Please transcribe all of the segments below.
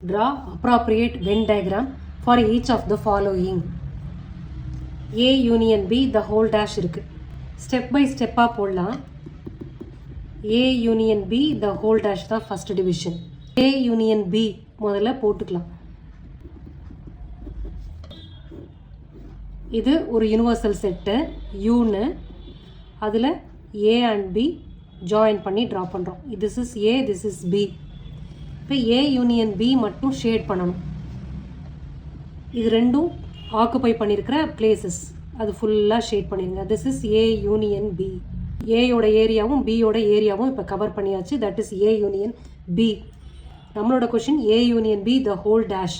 Draw appropriate Venn diagram for each of the following. A union B the whole dash இருக்கு. Step by step போடலாம். A union B the whole dash தான் first division. A union B முதல்ல போட்டுக்கலாம். இது ஒரு universal set Uன்னு அதில் A and B join பண்ணி draw பண்ணுறோம். this is A, this is B. இப்போ A union B மட்டும் ஷேட் பண்ணணும். இது ரெண்டும் ஆக்குபை பண்ணியிருக்கிற பிளேசஸ் அது ஃபுல்லாக ஷேட் பண்ணிடுங்க. This is A union B. ஏயோட ஏரியாவும் பியோட ஏரியாவும் இப்போ கவர் பண்ணியாச்சு. That is A union B. நம்மளோட question A union B the whole dash.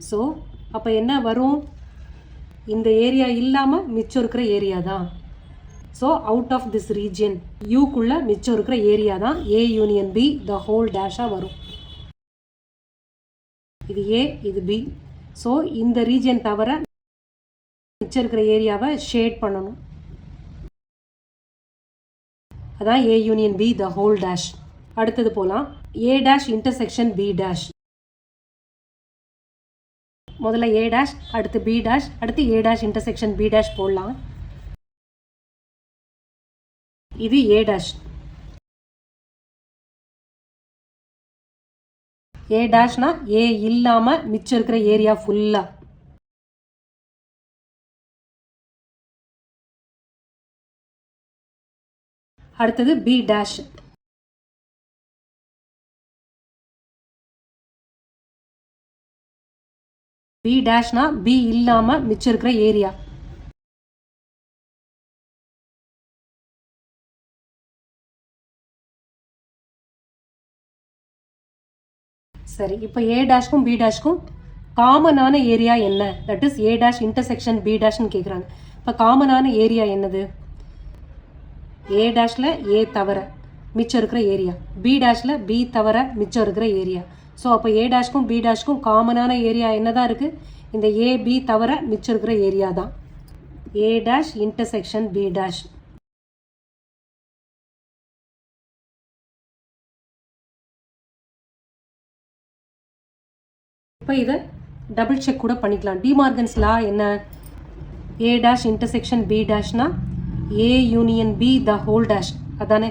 So அப்போ என்ன வரும்? இந்த ஏரியா இல்லாமல் மிச்சம் இருக்கிற ஏரியா தான். So out of this region யூக்குள்ளே மிச்சம் இருக்கிற ஏரியா தான் A union B the whole டேஷாக வரும். இது A, இது B. ஸோ இந்த ரீஜியன் தவிர மிச்சம் இருக்கிற ஏரியாவை ஷேட் பண்ணணும். அதான் A union B the whole dash. அடுத்தது போகலாம். A dash intersection B dash. முதல்ல A dash, அடுத்து B dash, அடுத்து A dash intersection B dash போடலாம். இது A dash. A dashனா A இல்லாமல் மிச்சம் இருக்கிற ஏரியா ஃபுல்லாக. அடுத்தது B dash. B dashனா B இல்லாமல் மிச்சம் இருக்கிற ஏரியா. சரி, இப்போ A டேஷ்க்கும் B டேஷ்க்கும் காமனான ஏரியா என்ன? That is A dash intersection B டேஷ்னு கேட்குறாங்க. இப்போ காமனான ஏரியா என்னது? A டேஷில் A தவிர மிச்சம் இருக்கிற ஏரியா, B டேஷில் B தவிர மிச்சம் இருக்கிற ஏரியா. ஸோ அப்போ A டேஷ்க்கும் B டேஷ்க்கும் காமனான ஏரியா என்ன தான் இருக்குது? இந்த A B தவிர மிச்சம் இருக்கிற ஏரியா தான் A dash intersection B dash. இப்போ இதை டபுள் செக் கூட பண்ணிக்கலாம். டிமார்கன்ஸ் லா என்ன? A டேஷ் இன்டர்செக்ஷன் B டேஷ்னா A union B the whole dash அதானே?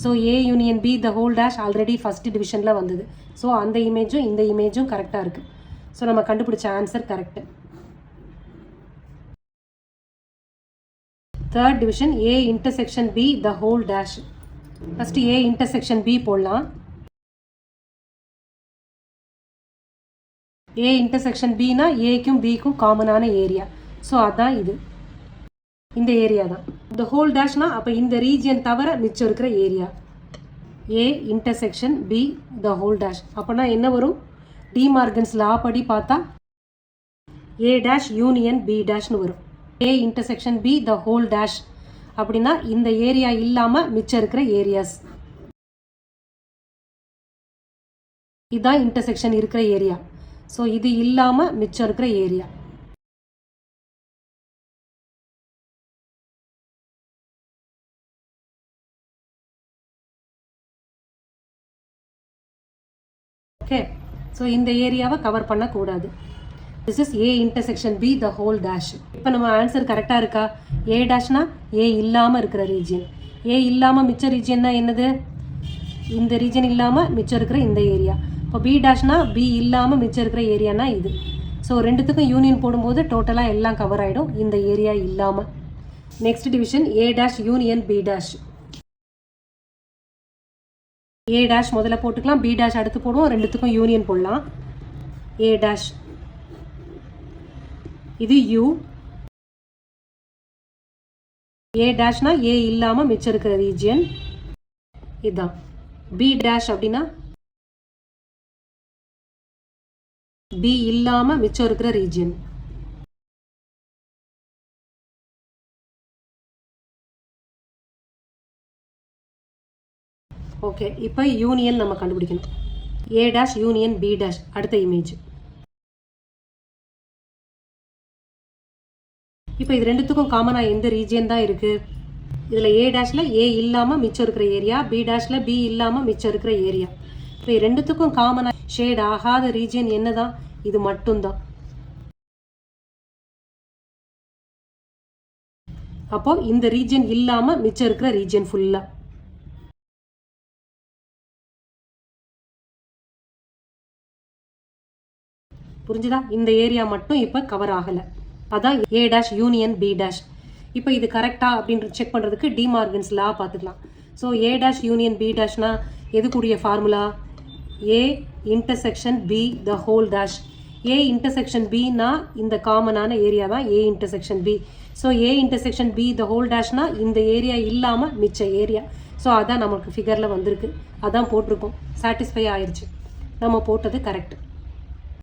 So A union B the whole dash already first டிவிஷனில் வந்தது. ஸோ அந்த இமேஜும் இந்த இமேஜும் கரெக்டாக இருக்குது. ஸோ நம்ம கண்டுபிடிச்ச answer correct. Third division A intersection B the whole dash. First A intersection B போடலாம். A இன்டர்செக்ஷன் Bனா ஏக்கும் பிக்கும் காமனான ஏரியா. ஸோ அதான் இது, இந்த ஏரியா தான். இந்த ஹோல் டேஷ்னா அப்போ இந்த ரீஜியன் தவிர மிச்சம் இருக்கிற area. A intersection B the whole dash. அப்போனா என்ன வரும்? டிமார்கன்ஸ் லா படி பார்த்தா A டேஷ் யூனியன் B டேஷ்னு வரும். A intersection B the whole dash அப்படின்னா இந்த ஏரியா இல்லாமல் மிச்சம் இருக்கிற ஏரியாஸ். இதுதான் இன்டர்செக்ஷன் இருக்கிற ஏரியா. ஸோ இது இல்லாமல் மிச்சம் இருக்கிற ஏரியா. ஓகே, ஸோ இந்த ஏரியாவை கவர் பண்ணக்கூடாது. This is A intersection B the whole dash. இப்போ நம்ம ஆன்சர் கரெக்டாக இருக்கா? A டேஷ்னா A இல்லாமல் இருக்கிற ரீஜியன். A இல்லாமல் மிச்ச ரீஜியன்னா என்னது? இந்த ரீஜன் இல்லாமல் மிச்சம் இருக்கிற இந்த ஏரியா. இப்போ B டேஷ்னா B இல்லாமல் மிச்சம் இருக்கிற ஏரியானா இது. ஸோ ரெண்டுத்துக்கும் யூனியன் போடும்போது டோட்டலாக எல்லாம் கவர் ஆகிடும் இந்த ஏரியா இல்லாமல். Next division A dash union B dash. A dash முதல்ல போட்டுக்கலாம், B டேஷ் அடுத்து போடுவோம், ரெண்டுத்துக்கும் யூனியன் போடலாம். A டேஷ் இது U. A டேஷ்னா A இல்லாமல் மிச்சம் இருக்கிற ரீஜியன் இதுதான். B டேஷ் அப்படின்னா B இல்லாமல் மிச்சம் இருக்கிற ரீஜியன். ஓகே, இப்போ யூனியன் நம்ம கண்டுபிடிக்கணும். A dash union B dash அடுத்த இமேஜ். இப்போ இது ரெண்டுத்துக்கும் காமனாக எந்த ரீஜியன் தான் இருக்குது? இதில் A டேஷில் A இல்லாமல் மிச்சம் இருக்கிற ஏரியா, B டேஷில் B இல்லாமல் மிச்சம் இருக்கிற ஏரியா. இப்போ ரெண்டுத்துக்கும் காமனாக ஷேட் ஆகாத ரீஜன் என்னதான்? இது மட்டும்தான். அப்போ இந்த ரீஜன் இல்லாம மிச்சம் இருக்கிற ரீஜன் ஃபுல்லா. புரிஞ்சுதா? இந்த ஏரியா மட்டும் இப்போ கவர் ஆகலை. அதான் A dash union B dash. இப்போ இது கரெக்டா அப்படின்ற செக் பண்ணுறதுக்கு டிமார்கன்ஸ் லா பார்த்துக்கலாம். So A dash union B டேஷ்னா எதுக்குரிய formula? A intersection B the whole dash. A intersection பின்னா இந்த காமனான ஏரியா தான் A intersection B. So A intersection B the whole டேஷ்னா இந்த ஏரியா இல்லாமல் மிச்ச ஏரியா. ஸோ அதான் நமக்கு ஃபிகரில் வந்திருக்கு, அதான் போட்டிருக்கோம். சாட்டிஸ்ஃபை ஆயிடுச்சு, நம்ம போட்டது கரெக்ட்.